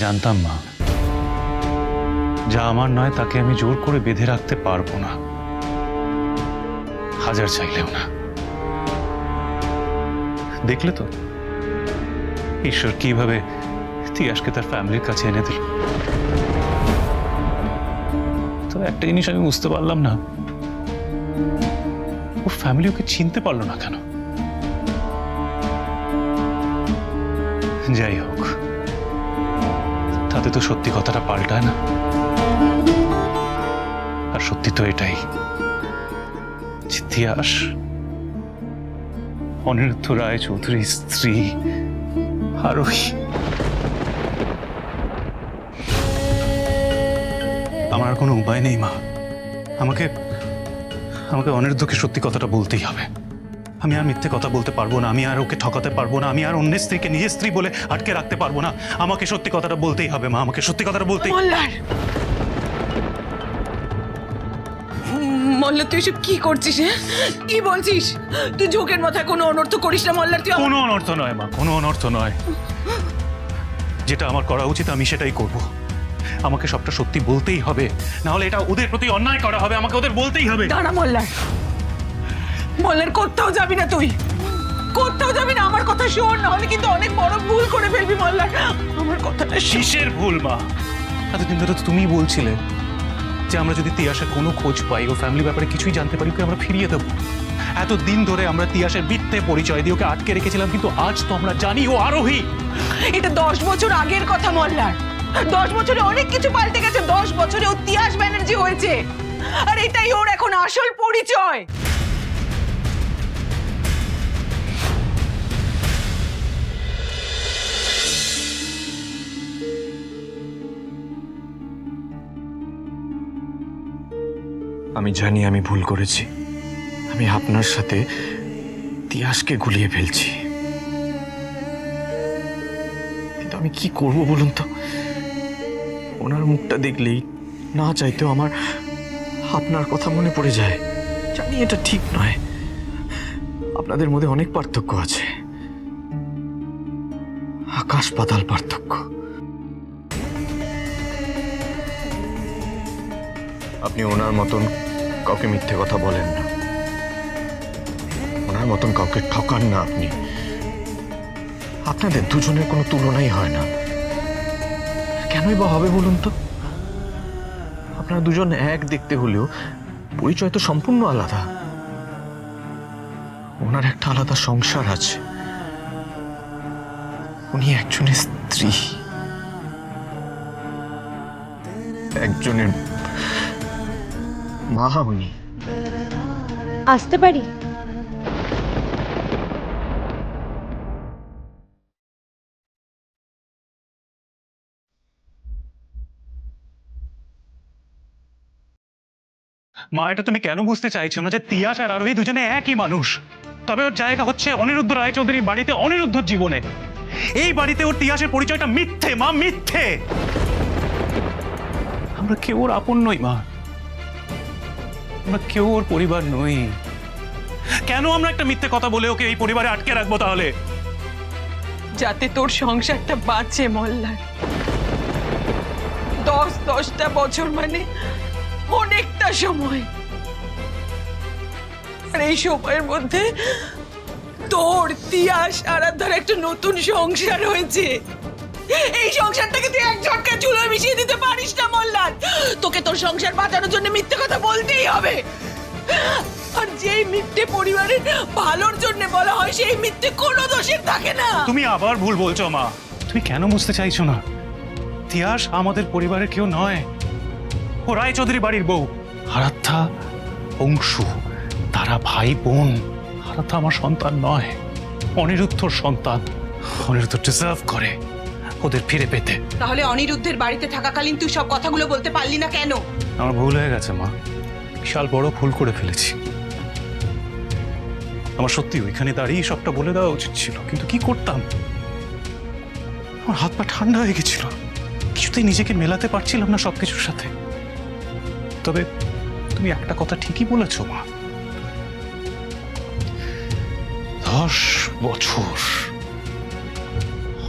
জানতাম মা, যা আমার নয় তাকে আমি জোর করে বেঁধে রাখতে পারবো না, হাজার চাইলেও না। দেখলে তো ঈশ্বর কিভাবে তিয়াসকে তার ফ্যামিলির কাছে এনে দিল। তবে একটা জিনিস আমি বুঝতে পারলাম না, ওর ফ্যামিলি ওকে চিনতে পারলো না কেন। যাই হোক, তাতে তো সত্যি কথাটা পাল্টায় না। আর সত্যি তো এটাই, তিয়াস অনিরুদ্ধ রায় চৌধুরীর স্ত্রী আরোহী। আমার আর কোনো উপায় নেই মা, আমাকে আমাকে অনিরুদ্ধকে সত্যি কথাটা বলতেই হবে। আমি আর মিথ্যে কথা বলতে পারবো না, আমি আর ওকে ঠকাতে পারবো না, আমি আর অন্যের স্ত্রীকে নিজের স্ত্রী বলে আটকে রাখতে পারবো না। আমাকে সত্যি কথাটা বলতেই হবে মা, আমাকে সত্যি কথাটা বলতেই। মল্লার তুই সব কি করছিস? কি বলছিস? তুই ঝোঁকের মাথায় কোনো অনর্থ করিস না মল্লার। তুই কোনো অনর্থ নয় মা, কোনো অনর্থ নয়। যেটা আমার করা উচিত আমি সেটাই করব। আমাকে সবটা সত্যি বলতেই হবে, না হলে এটা ওদের প্রতি অন্যায় করা হবে। আমাকে ওদের বলতেই হবে। দাঁড়া মল্লার, মল্লার কোথাও যাবি না, তুই কোথাও যাবি না। আমার কথা শোন, না হলে কিন্তু অনেক বড় ভুল করে ফেলবি মল্লার। আমার কথাটা কিসের ভুল মা? এতদিন ধরে তো তুমি বলছিলে যে আমরা যদি তিয়াসের কোনো খোঁজ পাই, ও ফ্যামিলি ব্যাপারে কিছুই জানতে পারি, ওকে আমরা ফিরিয়ে দেবো। এতদিন ধরে আমরা তিয়াসের মিথ্যে পরিচয় দিয়ে ওকে আটকে রেখেছিলাম, কিন্তু আজ তো আমরা জানি ও আরোহী। এটা 10 বছর আগের কথা মল্লার। 10 বছরে অনেক কিছু পাল্টে গেছে। 10 বছরে ও তিয়াস ব্যানার্জি হয়েছে, আর এটাই ওর এখন আসল পরিচয়। আমি জানি আমি ভুল করেছি, আমি আপনার সাথে তিয়াসকে গুলিয়ে ফেলছি, কিন্তু আমি কি করব বলুন তো? ওনার মুখটা দেখলেই না চাইতেও আমার আপনার কথা মনে পড়ে যায়। জানি এটা ঠিক নয়, আপনাদের মধ্যে অনেক পার্থক্য আছে, আকাশ পাতাল পার্থক্য। আপনি ওনার মতন কাউকে মিথ্যে কথা বলেন না, ওনার মতন কাউকে ঠকান না আপনি। আপনাদের দুজনের কোনো তুলনাই হয় না। কেনই বা হবে বলুন তো? আপনারা দুজন এক দেখতে হলেও পরিচয় তো সম্পূর্ণ আলাদা। ওনার একটা আলাদা সংসার আছে, উনি একজনের স্ত্রী, একজনের মা। উনি আসতে পারি? মা, এটা তুমি কেন বুঝতে চাইছো না যে তিয়াস আর আরোহী দুজনে একই মানুষ? তবে ওর জায়গা হচ্ছে অনিরুদ্ধ রায়চৌধুরীর বাড়িতে, অনিরুদ্ধর জীবনে। এই বাড়িতে ওর তিয়াসের পরিচয়টা মিথ্যে মা, মিথ্যে। আমরা কেউ ওর আপন নই মা, আমরা কেউ ওর পরিবার নই। কেন আমরা একটা মিথ্যে কথা বলে ওকে এই পরিবারে আটকে রাখবো তাহলে? যাতে তোর সংসারটা বাঁচে মল্লার। 10-10টা বছর মানে অনেকটা সময়, আর এই সময়ের মধ্যে তোর তিয়াস আরাধ্যার একটা নতুন সংসার হয়েছে। এই সংসারটাকে তুই এক ঝটকায় চুলোয় মিশিয়ে দিতে পারিস না মল্লার। তোকে তোর সংসার বাঁচানোর জন্য মিথ্যে কথা বলতেই হবে। আর যেই মিথ্যে পরিবারের ভালোর জন্য বলা হয়, সেই মিথ্যে কোনো দোষের থাকে না। তুমি আবার ভুল বলছো মা। তুমি কেন বুঝতে চাইছো না? তিয়াস আমাদের পরিবারের কেউ নয়, ও রায়চৌধুরী বাড়ির বউ। আরাধ্যা, অংশু, তারা ভাই বোন। আরাধ্যা আমার সন্তান নয়, অনিরুদ্ধর সন্তান। অনিরুদ্ধ ডিজার্ভ করে ওদের ফিরে পেতে। তাহলে অনিরুদ্ধের বাড়িতে থাকাকালীন তুই সব কথাগুলো বলতে পারলি না কেন? আমার ভুল হয়ে গেছে মা, বিশাল বড় ভুল করে ফেলেছি। আমার সত্যি ওইখানে দাঁড়িয়ে সবটা বলে দেওয়া উচিত ছিল, কিন্তু কি করতাম? আমার হাত পা ঠান্ডা হয়ে গেছিল, কিছুতেই নিজেকে মেলাতে পারছিলাম না সবকিছুর সাথে। তবে তুমি একটা কথা ঠিকই বলেছো মা, 10 বছর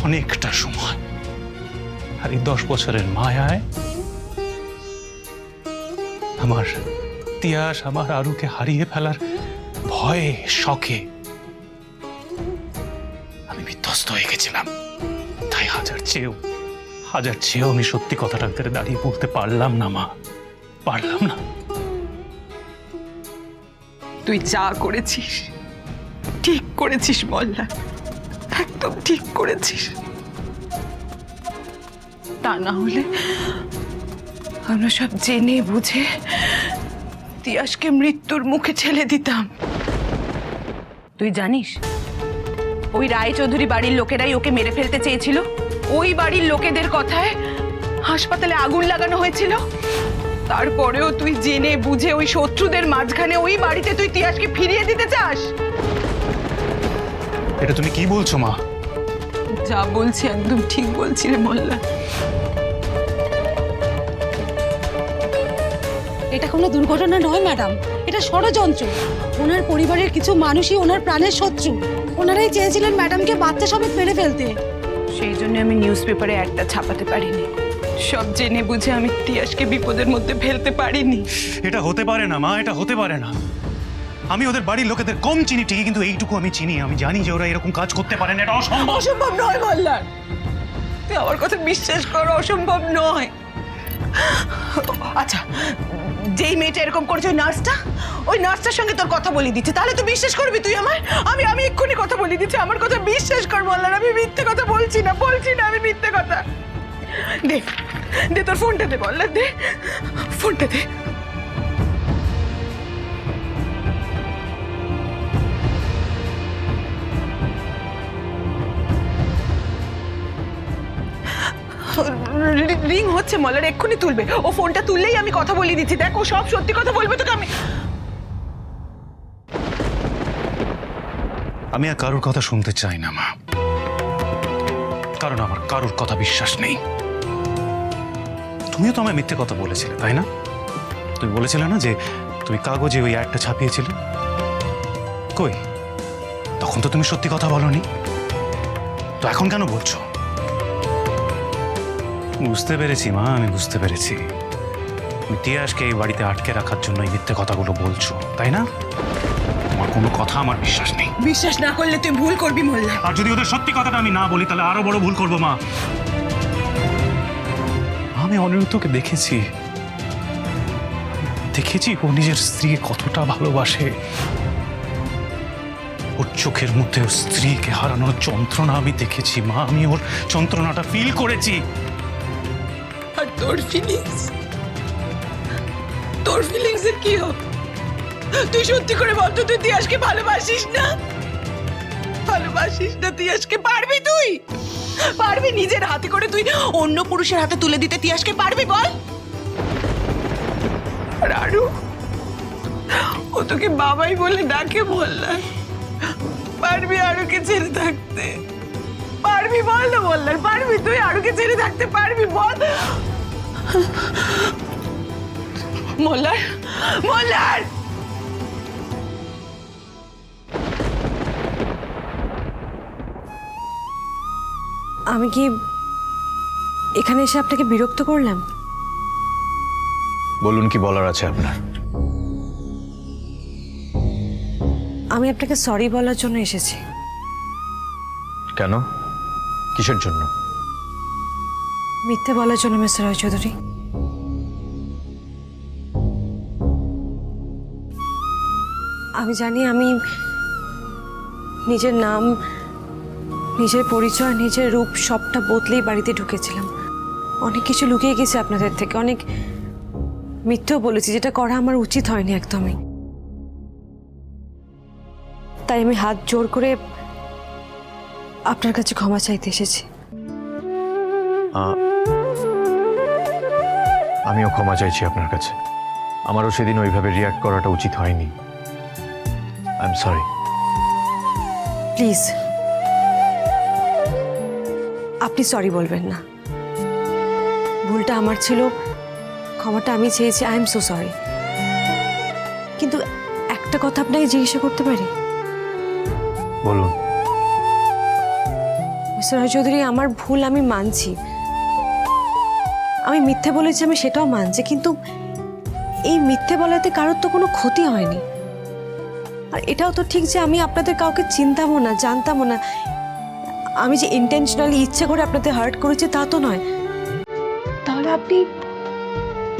অনেকটা সময়। আর এই 10 বছরের মায়ায় আমার তিয়াস আমার আরুকে হারিয়ে ফেলার ভয়ে শখে আমি বিধ্বস্ত হয়ে গেছিলাম। তাই হাজার চেয়েও আমি সত্যি কথাটার ভিতরে দাঁড়িয়ে বলতে পারলাম না মা, পারলাম না। তুই যা করেছিস ঠিক করেছিস মল্লার, একদম ঠিক করেছিস। তা না হলে আমরা সব জেনে বুঝে তিয়াসকে মৃত্যুর মুখে ঠেলে দিতাম। তুই জানিস ওই রায়চৌধুরী বাড়ির লোকেরাই ওকে মেরে ফেলতে চেয়েছিল। ওই বাড়ির লোকেদের কথায় হাসপাতালে আগুন লাগানো হয়েছিল। তারপরেও তুই জেনে বুঝে ওই শত্রুদের মাঝখানে ওই বাড়িতে তুই তিয়াসকে ফিরিয়ে দিতে চাস? এটা তুমি কি বলছো মা? যা বলছি একদম ঠিক বলছি রে মোল্লা। এটা কোনো দুর্ঘটনা নয় ম্যাডাম, এটা ষড়যন্ত্র। ওনার পরিবারের কিছু মানুষই ওনার প্রাণের শত্রু। ওনারাই চেয়েছিলেন ম্যাডামকে বাচ্চা সমেত মেরে ফেলতে। সেই জন্য আমি নিউজ পেপারে একটা ছাপাতে পারিনি। সব জেনে বুঝে আমি তিয়াসকে বিপদের মধ্যে ফেলতে পারিনি। এটা হতে পারে না মা, এটা হতে পারে না। আমি ওদের বাড়ির লোকেদের কম চিনি ঠিকই, কিন্তু এইটুকু আমি চিনি, আমি জানি যে ওরা এরকম কাজ করতে পারে না। এটা অসম্ভব। অসম্ভব নয় মোল্লার, তুই আমার কথা বিশ্বাস কর, অসম্ভব নয়। আচ্ছা, যেই মেয়েটা এরকম করেছে ওই নার্সটার সঙ্গে তোর কথা বলিয়ে দিচ্ছে, তাহলে তুই বিশ্বাস করবি তুই আমায়? আমি এক্ষুনি কথা বলিয়ে দিচ্ছি, আমার কথা বিশ্বাস কর মোল্লার। আমি মিথ্যে কথা বলছি না, আমি মিথ্যে কথা। দে দে তোর ফোনটা দে মোল্লার, দে ফোনটা দে। রিং হচ্ছে মোল্লার, এক্ষুনি তুলবে। ও ফোনটা তুললেই আমি কথা বলিয়ে দিচ্ছি। দেখ, ও সব সত্যি কথা বলবে তোকে। আমি আর কারোর কথা শুনতে চাই না মা, কারণ আমার কারোর কথা বিশ্বাস নেই। তুমিও তো আমায় মিথ্যে কথা বলেছিলে, তাই না? তুমি বলেছিলে না যে তুমি কাগজে ওই অ্যাডটা ছাপিয়েছিলে? কই, তখন তো তুমি সত্যি কথা বলনি, তো এখন কেন বলছো? বুঝতে পেরেছি মা, আমি বুঝতে পেরেছি। তুমি তিয়াসকে এই বাড়িতে আটকে রাখার জন্য এই মিথ্যে কথাগুলো বলছো, তাই না? তোমার কোনো কথা আমার বিশ্বাস নেই। বিশ্বাস না করলে তুই ভুল করবি মোল্লা। আর যদি ওদের সত্যি কথাটা আমি না বলি, তাহলে আরো বড় ভুল করবো মা। আমি অনিরুদ্ধকে দেখেছি ও নিজের স্ত্রীকে কতটা ভালোবাসে। ওর চোখের মধ্যে ওর স্ত্রীকে হারানোর যন্ত্রণা আমি দেখেছি মা, আমি ওর যন্ত্রণাটা ফিল করেছি। আর তোর ফিলিংস এর কি হবে? তুই সত্যি করে বল তো, তুই তিয়াসকে ভালোবাসিস না? তিয়াসকে পারবি? তুই পারবি নিজের হাতে করে তুই অন্য পুরুষের হাতে তুলে দিতে? তিয়াসকে পারবি বল? আর আরু, ও তোকে বাবাই বলে ডাকে মোল্লা। পারবি আরুকে ছেড়ে থাকতে? পারবি বল না মোল্লার, পারবি তুই আরুকে ছেড়ে থাকতে পারবি বল? মোল্লার আমি কি এখানে এসে আপনাকে বিরক্ত করলাম? বলুন, কি বলার আছে আপনার? আমি আপনাকে সরি বলার জন্য এসেছি। কেন? কিসের জন্য? মিথ্যে বলার জন্য মিস্টার রায়চৌধুরী। আমি জানি আমি নিজের নাম, নিজের পরিচয়, নিজের রূপ সবটা বদলেই বাড়িতে ঢুকেছিলাম। অনেক কিছু লুকিয়ে গেছে আপনাদের থেকে, অনেক মিথ্যেও বলেছি, যেটা করা আমার উচিত হয়নি একদমই। তাই আমি হাত জোর করে আপনার কাছে ক্ষমা চাইতে এসেছি। আমিও ক্ষমা চাইছি আপনার কাছে। আমারও সেদিন ওইভাবে রিয়াক্ট করাটা উচিত হয়নি। I am sorry. প্লিজ আপনি সরি বলবেন না। ভুলটা আমার ছিল, ক্ষমাটা আমি চেয়েছি। I am so sorry. কিন্তু একটা কথা আপনাকে জিজ্ঞাসা করতে পারি? বলুন। মিস্টার রায়চৌধুরী, আমার ভুল আমি মানছি, আমি মিথ্যে বলেছি, আমি সেটাও মানছি, কিন্তু এই মিথ্যে বলাতে কারোর তো কোনো ক্ষতি হয়নি। আর এটাও তো ঠিক যে আমি আপনাদের কাউকে চিনতামও না, জানতামও না। আমি যে ইন্টেনশনালি ইচ্ছে করে আপনাদের হার্ট করেছি তা তো নয়। তাহলে আপনি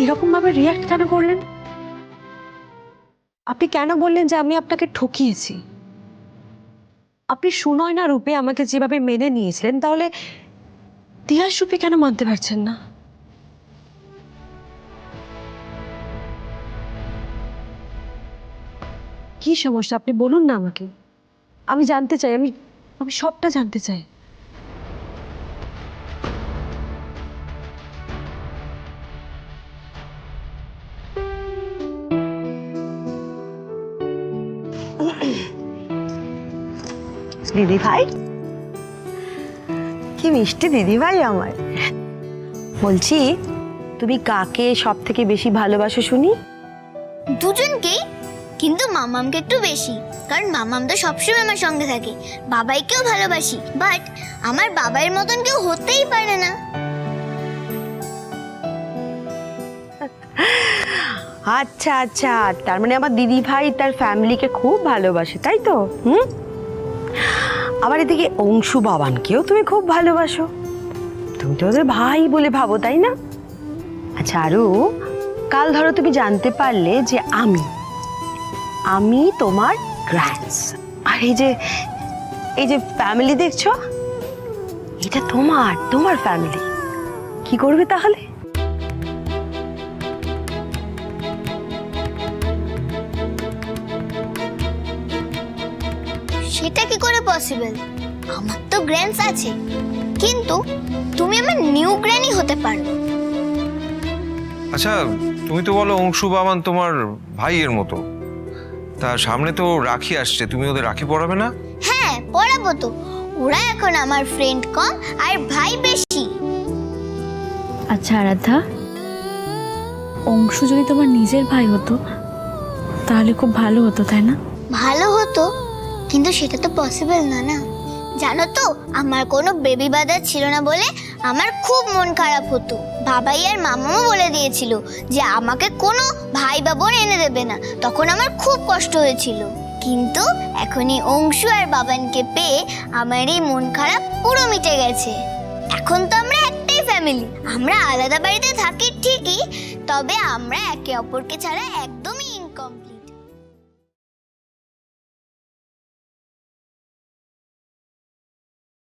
এরকম ভাবে রিয়াক্ট কেন করলেন? আপনি কেন বললেন যে আমি আপনাকে ঠকিয়েছি? আপনি সুনয়না রূপে আমাকে যেভাবে মেনে নিয়েছিলেন, তাহলে তিয়াস রূপে কেন মানতে পারছেন না? কি সমস্যা আপনি বলুন না আমাকে, আমি জানতে চাই, আমি সবটা জানতে চাই। দিদি ভাই, কি মিষ্টি দিদি ভাই আমার। বলছি, তুমি কাকে সব থেকে বেশি ভালোবাসো শুনি? দুজনকেই, কিন্তু মামামকে একটু বেশি, কারণ মামাম তো সবসময় আমার সঙ্গে থাকে। বাবাইকেও ভালোবাসি, বাট আমার বাবার মতন কেউ হতেই পারে না। আচ্ছা আচ্ছা, তার মানে আমার দিদি ভাই তার ফ্যামিলিকে খুব ভালোবাসে, তাই তো? আবার এদিকে অংশু বাবানকেও তুমি খুব ভালোবাসো। তুমি তো ওদের ভাই বলে ভাবো, তাই না? আচ্ছা, আরও কাল ধরো তুমি জানতে পারলে যে আমি তোমার গ্র্যান্ডসন, আর এই যে ফ্যামিলি দেখছো, এটা তোমার ফ্যামিলি, কি করবে তাহলে? সেটা কি করে পসিবল? আমার তো গ্র্যান্ডস আছে, কিন্তু তুমি আমার নিউ গ্র্যানি হতে পারো। আচ্ছা, তুমি তো বলো অংশু বাবান তোমার ভাইয়ের মতো, তা সামনে তো রাখি আসছে, তুমি ওদের রাখি পরাবে না? হ্যাঁ, পড়াবো তো। ওরা এখন আমার ফ্রেন্ড কম আর ভাই বেশি। আচ্ছা আরাধ্যা, অংশু যদি তোমার নিজের ভাই হতো তাহলে খুব ভালো হতো, তাই না? ভালো হতো, কিন্তু সেটা তো পসিবল না। জানো তো, আমার কোনো বেবি বাদার ছিল না বলে আমার খুব মন খারাপ হতো। বাবাই আর মামাও বলে দিয়েছিল যে আমাকে কোনো ভাই বা বোন এনে দেবে না, তখন আমার খুব কষ্ট হয়েছিল। কিন্তু এখনই অংশু আর বাবানকে পেয়ে আমার এই মন খারাপ পুরো মিটে গেছে। এখন তো আমরা একটাই ফ্যামিলি। আমরা আলাদা বাড়িতে থাকি ঠিকই, তবে আমরা একে অপরকে ছাড়া একদমই